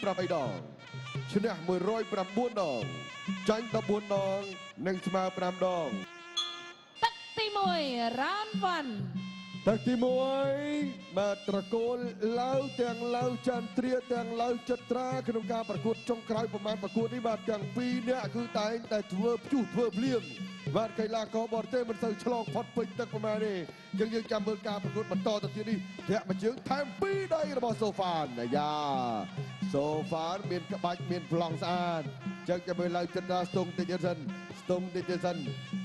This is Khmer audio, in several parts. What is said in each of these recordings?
8ដងឈ្នះ109ដងចាញ់14ដងនិងស្មើ5ដងទឹកទី1 round 1ទឹកទី1បាទត្រកូលឡៅទាំងឡៅចន្ទ្រាទាំងឡៅចិត្រាក្នុងការប្រកួតចុងក្រោយប្រមាណប្រកួតនេះបាទទាំងពីរនាក់គឺតែងតែធ្វើព្យុះធ្វើភ្លៀងបាទកីឡាករបរទេសមិនសូវឆ្លងផុតពេញទឹកប្រមាណទេយើងចាំមើលការប្រកួតបន្តទៅទៀតនេះធាក់មួយជើងថែម2ដៃរបស់សូហ្វានអាយ៉ាសូហ្វានមានក្បាច់មានប្លង់ស្អាតចឹងចាំមើលឡៅចិត្រាស្ទង់តិចសិន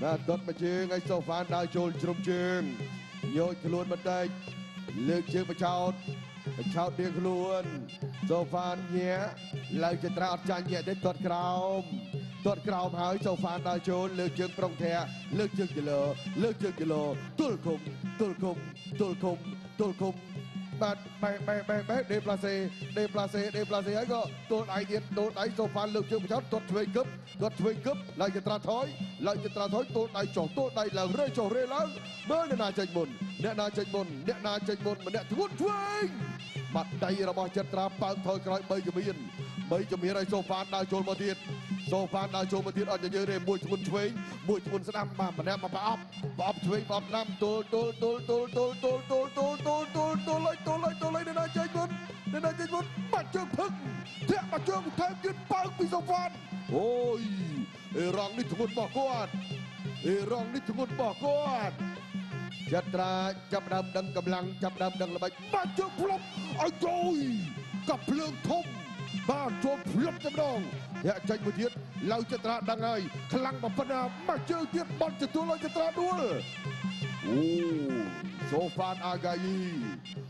បាទដុតមួយជើងឲ្យសូហ្វានដើរចូលជ្រុំជើងយោជខ្លួនបន្តិចលើកជើងបញ្ឆោតដៀងខ្លួនសូហ្វានញាក់ឡៅចិត្រាអត់ចាញ់ញាក់ទេទាត់ក្រោមហើយសូហ្វានដើរចូលលើកជើងប្រុងធាក់លើកជើងគីឡូទល់គុំបាទបែដេប្លាសេហើយក៏ទល់ដៃទៀតសូហ្វានលើកជើងបញ្ឆោតទាត់ឆ្វេងគឹបឡៅចិត្រាថយទល់ដៃចុះឡើងរេចុះរេឡើងមើលអ្នកណាចេញមុនម្នាក់ធ្ងន់ឆ្វេងបាត់ដៃរបស់ចិត្រាបើកថយក្រោយ3ជំហានឲ្យសូហ្វានដើរចូលមកទៀតអត់ញញើទេមួយធ្ងន់ឆ្វេងមួយធ្ងន់ស្ដាំបាទម្នាក់មកប្រអប់ឆ្វេងប្រអប់ស្ដាំទល់ឲ្យអ្នកណាចេញមុនបាត់ជើងផឹកធាក់បាត់ជើងថែមទៀតបើកពីសូហ្វានអូយអេរ៉ង់នេះធ្ងន់របស់គាត់ចិត្រាចាប់ដើមដឹងកម្លាំងចាប់ដើមដឹងល្បិចបាត់ជើងផ្លុំឲ្យយយក៏ភ្លើងធំបាទចូលផ្លុំតែម្ដងធាក់ចេញមួយទៀតឡៅចិត្រាដឹងហើយខ្លាំងបំផុតណាបាត់ជើងទៀតបត់ទទួលឲ្យចិត្រាដួលអូសូហ្វានអាហ្គាយី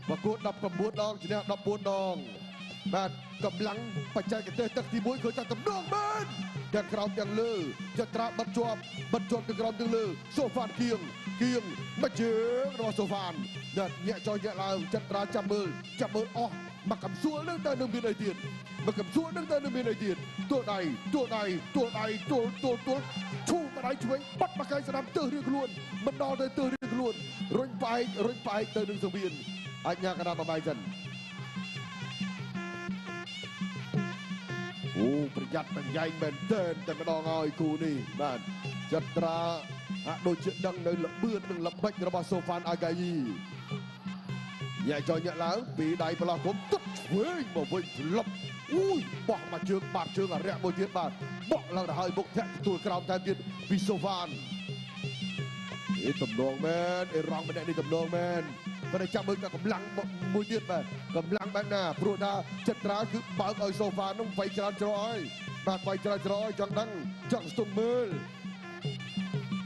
ប្រកួត19ដងឈ្នះ14ដងបាទកម្លាំងបច្ចេកទេសទឹកទី1គឺតែតំណងមែនទាំងក្រោមទាំងលើចិត្រាបិទជាប់ទាំងក្រោមទាំងលើសូហ្វានគៀងមកជើងរបស់សូហ្វានញាក់ចុះញាក់ឡើងចិត្រាចាំមើលអស់មកកំសួលនឹងទៅនឹងមានអីទៀតទួលដៃឈូមកដៃឆ្វេងបាត់មកកែស្ដាំទើសរៀងខ្លួនមិនដល់ទៅទើសរៀងខ្លួនរុញផ្អែកទៅនឹងសវៀនអញ្ញាកណ្ដាលបបាយសិនអូប្រយ័ត្នប្រយែងមែនទែនតែម្ដងហើយគូនេះបាទចិត្រាហាក់ដូចជាដឹងនៅល្បឿននិងល្បិចរបស់សូហ្វានអាហ្គាយីញាក់ចុះញាក់ឡើងពីដៃប្រឡោះគុំទុកឆ្វេងមកវិញផ្លប់អូយបោះមកជើងបាត់ជើងអារៈមួយទៀតបាទបក់ឡើងទៅហើយមុខធាក់ទទួលក្រោមតែទៀតពីសូហ្វានតំណងមែនរងម្នាក់នេះតំណងមែនប៉ុន្តែចាំមើលក៏កម្លាំងមួយទៀតបាទកម្លាំងបែបណាព្រោះថាចិត្រាគឺបើកឲ្យសូហ្វាននោះវាយច្រើនច្រកឲ្យចង់ដឹងចង់ស្ទង់មើល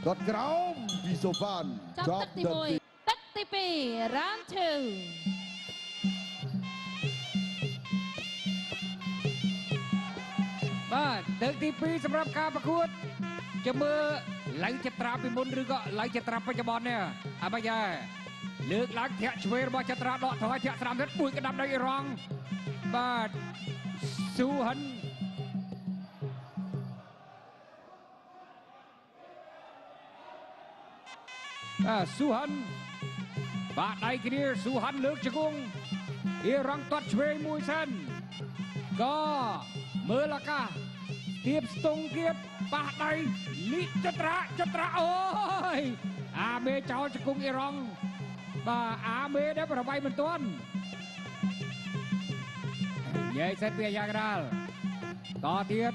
គាត់ក្រោមពីសូហ្វានចប់ទឹកទី1ទឹកទី2 round 2បាទទឹកទី2សម្រាប់ការប្រកួតចាំមើលឡៅចិត្រាពីមុនឬក៏ឡៅចិត្រាបច្ចុប្បន្ននេះអ្វីដែរលើកឡើងធាក់ឆ្វេងរបស់ចិត្រាដកថយធាក់ស្ដាំទៀតពួយកណ្ដាប់ដៃរងបាទស៊ូហិនបាក់ដៃគ្នាស៊ូហាន់លើកជង្គង់អ៊ីរ៉ង់ទាត់ឆ្វេងមួយសិនក៏មើលអាកាសទៀបស្ទង់ទៀតប៉ះដៃលីចិត្រាអូយអាមេចោលជង្គង់អ៊ីរ៉ង់បាទអាមេដែលប្រវាយមិនទាន់និយាយសិនពីអាយ៉ាកដាលតទៀត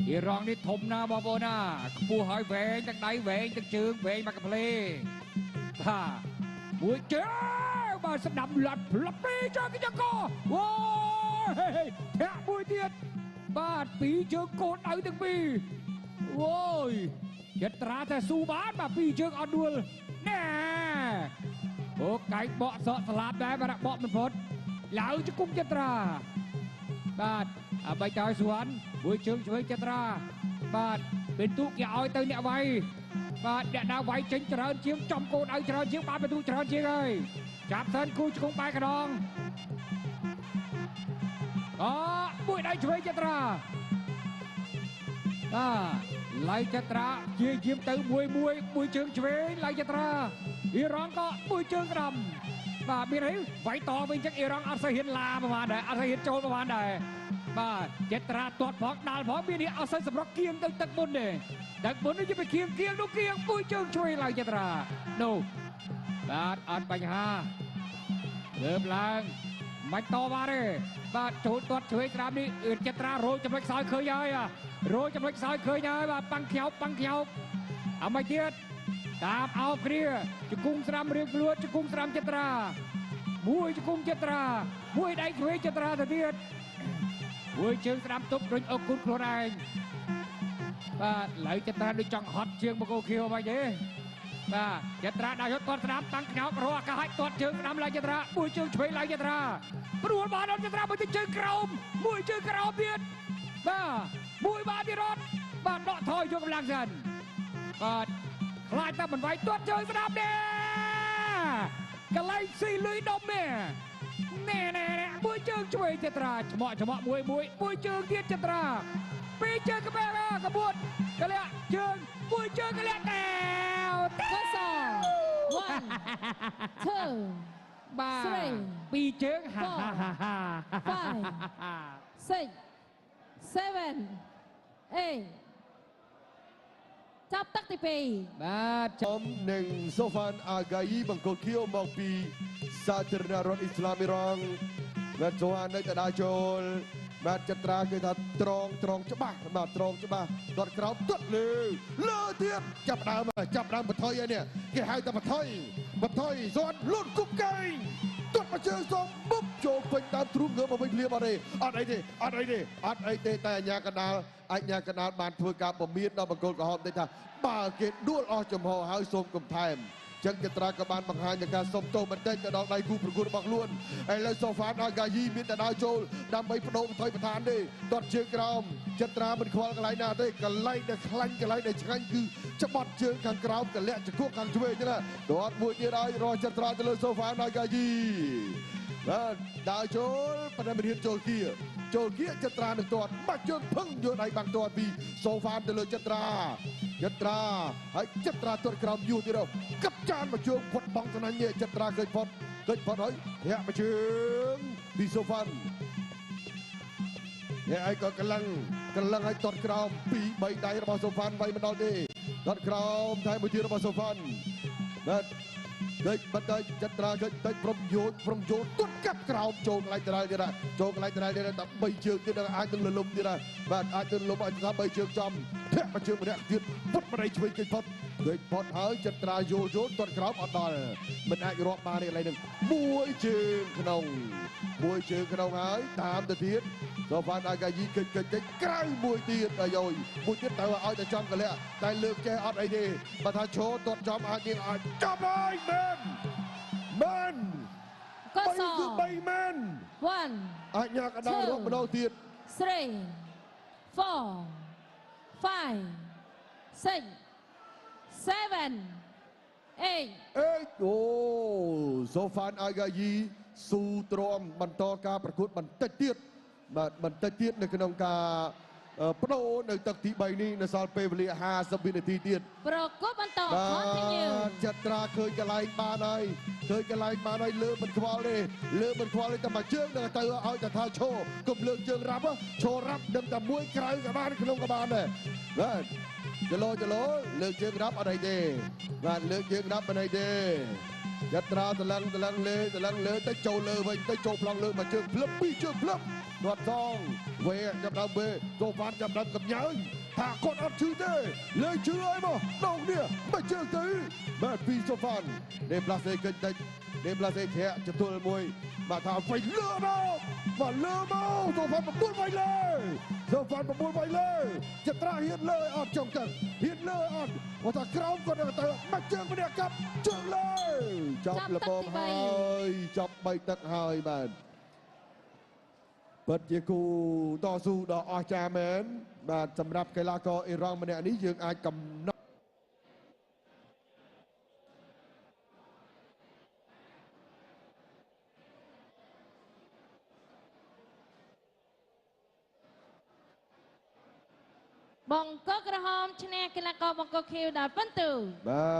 អ៊ីរ៉ង់នេះធំណាស់បងប្អូនណាខ្ពស់ហើយវែងទាំងដៃវែងទាំងជើងវែងមកកាផ្លេបាទមួយជើងបាទស្ដាំលាត់ផ្លាប់ពីជើងកោអូយធាក់មួយទៀតបាទពីរជើងកូនដៅទាំងពីរអូយចិត្រាតែស៊ូបានបាទពីរជើងអត់ដួលណែអូកែកបកសក់ស្លាប់ដែរបាទបកមិនផុតឡើងជង្គង់ចិត្រាបាទបីតើស៊ូហាន់មួយជើងឆ្វេងចិត្រាបាទពេលទូគេឲ្យទៅអ្នកវាយបាទអ្នកណាវាយចេញច្រើនជាងចំកូនឲ្យច្រើនជាងបានបន្ទូច្រើនជាងហើយចាប់សិនគូជង្គង់បែកកណ្ដងមួយដៃឆ្វេងចិត្រាឡៃចិត្រាជាយាមទៅមួយជើងឆ្វេងឡៃចិត្រាអ៊ីរ៉ង់ក៏មួយជើងក្តាំ បាទមានអីវាយតវិញចឹងអ៊ីរ៉ង់អត់សូវហ៊ានឡាប្រហែលដែរអត់សូវហ៊ានចូលប្រហែលដែរបាទចេត្រាទាត់ផងដាល់ផងមាននេះអត់សូវសម្រុកគៀងទៅទឹកមុនទេទឹកមុននេះយកទៅគៀងនោះគៀងមួយជើងជួយឡើងចេត្រានោះបាទអត់បញ្ហាលើបឡើងមិនតបានទេបាទចូលទាត់ជួយស្រាប់នេះចេត្រារោចំណុចខ្សោយឃើញហើយរោចំណុចខ្សោយឃើញហើយបាទប៉ាំងខ្ញោបអ្មេចទៀតតាមអោបគ្នាជង្គង់ស្រាំរៀបខ្លួនជង្គង់ស្រាំចេត្រាមួយជង្គង់ចេត្រាមួយដៃឆ្វេងចេត្រាទៅទៀតមួយជើងស្រាំទប់រុញអុកគូតខ្លួនឯងបាទឡៅចេត្រាដូចចង់ហត់ជើងបកគោខៀវបាច់ទេបាទចេត្រាដាក់យកទាត់ស្រាំតាំងខ្ញោបរកអាកាសឲ្យទាត់ជើងស្រាំឡើងចេត្រាមួយជើងឆ្វេងឡើងចេត្រាព្រួលបានដល់ចេត្រាមួយជើងក្រោមមួយជើងក្រោមទៀតបាទមួយបានទៀតរត់បាទដកថយយកកម្លាំងសិនបាទខ្លាចតែមិនវាយទាត់ជើងស្ដាប់ទេកន្លែងស៊ីលុយដុំនេះណែមួយជើងឆ្វេងចេត្រាឆ្មក់មួយជើងទៀតចេត្រាពីរជើងក្បែរក្បួនកលាក់ជើងមួយជើងកលាក់តែកស1 2 បាទ 3 ពីរជើង 4 5 6 7 8ចាប់ទឹកទី2បាទ ចំនិងសូហ្វានអាហ្គាយីបង្គោលខៀវមកពីសាធារណរដ្ឋអ៊ីស្លាមអ៊ីរ៉ង់បាទសូហាននៅតែដើរចូលបាទចត្រាគឺថាត្រង់ច្បាស់បាទត្រង់ច្បាស់ទាត់ក្រោមទាត់លើទៀតចាប់ដើមបន្ថយហើយនេះគេហៅថាបន្ថយសូនលូនគប់កែងទាត់មកជើងសុំបុកចូលពេញតាមទ្រូងងើបមកវិញភ្លាមអត់អីទេតែអាញាកណ្ដាលបានធ្វើការពមៀនដល់បង្គោលក្រហមតែថាបើគេដួលអស់ចំហហើយសូមកុំថែមចឹងចត្រាក៏បានបង្ហាញពីការសុំទោសបន្តិចទៅដល់ដៃគូប្រកួតរបស់ខ្លួនឥឡូវសូហ្វានអាហ្គាយីមានតែដើរចូលដើម្បីបដូរបន្ថយបន្តានទេទាត់ជើងក្រោមចត្រាមិនខ្វល់កន្លែងណាទេកន្លែងដែលខ្លាញ់កន្លែងដែលឆ្ងាញ់គឺច្បត់ជើងខាងក្រោមកលាក់ចង្គក់ខាងឆ្វេងចឹងណាទាត់មួយទៀតហើយរកចត្រាទៅលើសូហ្វានអាហ្គាយីបាទដើរចូលប៉ុន្តែមិនហ៊ានចូលគៀចត្រានឹងទាត់បាច់ជើងភឹងយកដៃបាំងទាត់ពីសូហ្វានទៅលើចត្រាហើយចត្រាទាត់ក្រោមយូរទៀតកាប់ចានមកជើងផុតបងទៅណាញ់ចត្រាឃើញផុតហើយធាក់មកជើងពីសូហ្វានហើយក៏កលាំងឲ្យទាត់ក្រោម2 3ដៃរបស់សូហ្វានវាយមិនដល់ទេទាត់ក្រោមថែមមួយទៀតរបស់សូហ្វានបាទបន្តិចចត្រាកិច្ចព្រមយោទត់កាត់ក្រោមចូលកន្លែងដដែលទៀតតែ3ជើងទៀតអាចនឹងលលំទៀតបាទអាចទៅលលំឲ្យថា3ជើងចំធាក់មកជើងម្នាក់ទៀតពុតបដៃឆ្វេងគេផុតហើយចត្រាយោទាត់ក្រោមអត់ដល់មិនអាចរាប់បានទេកន្លែងហ្នឹងមួយជើងក្នុងហើយតាមទៅទៀតសូហ្វានអាហ្គាយីកិច្ចក្រៅមួយទៀតអាយមួយទៀតទៅឲ្យតែចំកលៈតែលើកចេះអត់អីទេបើថាឈរទាត់ចំអាចចំហើយមែនកស3មែន1អាចញ៉ាកណ្ដាលរកម្ដងទៀត3 4 5 6 7 8អូសូហ្វានអាហ្គាយីស៊ូទ្រាំបន្តការប្រកួតបន្តិចទៀតនៅក្នុងការបដូរនៅទឹកទី3នេះនៅសល់ពេលវេលា50វិនាទីទៀតប្រកួតបន្ត continue ចត្រាឃើញកន្លែងបានហើយលើមិនខ្វល់ទេតែមកជើងនឹងទៅឲ្យតែថាឈរកុំលើកជើងរ៉ាប់ឈររ៉ាប់នឹងតែមួយក្រៅក៏បានក្នុងក៏បានដែរបាទចលោលើកជើងរ៉ាប់អត់អីទេបាទលើកជើងរ៉ាប់មិនអីទេចត្រាតលឹងលើទៅចូលលើវិញទៅចូលប្លង់លើមកជើងភ្លឹបពីរជើងភ្លឹបទាត់សងវេចាប់ដើមវេសូហ្វានចាប់ដើមកំញើញថាគាត់អត់ឈឺទេលើឈឺហើយមកដងនេះមកជើងទៅបាទពីសូហ្វានដេប្លាសេកិច្ចតិចដេប្លាសេធាក់ចតុលមួយបាទថាវៃលើមកសូហ្វានបបួលវៃលើចត្រាហ៊ានលើអត់ចង់ទឹកហ៊ានលើអត់គាត់ថាក្រោមគាត់ទៅមកជើងម្នាក់កាប់ជើងលើចាប់លបងហើយចាប់3ទឹកហើយបាទពិតជាគូតស៊ូដ៏អស្ចារ្យមែនបាទសម្រាប់កីឡាករអ៊ីរ៉ង់ម្នាក់នេះយើងអាចកំណត់បង្គោលក្រហមឈ្នះកីឡាករបង្គោលខៀវដោយពិន្ទុបាទ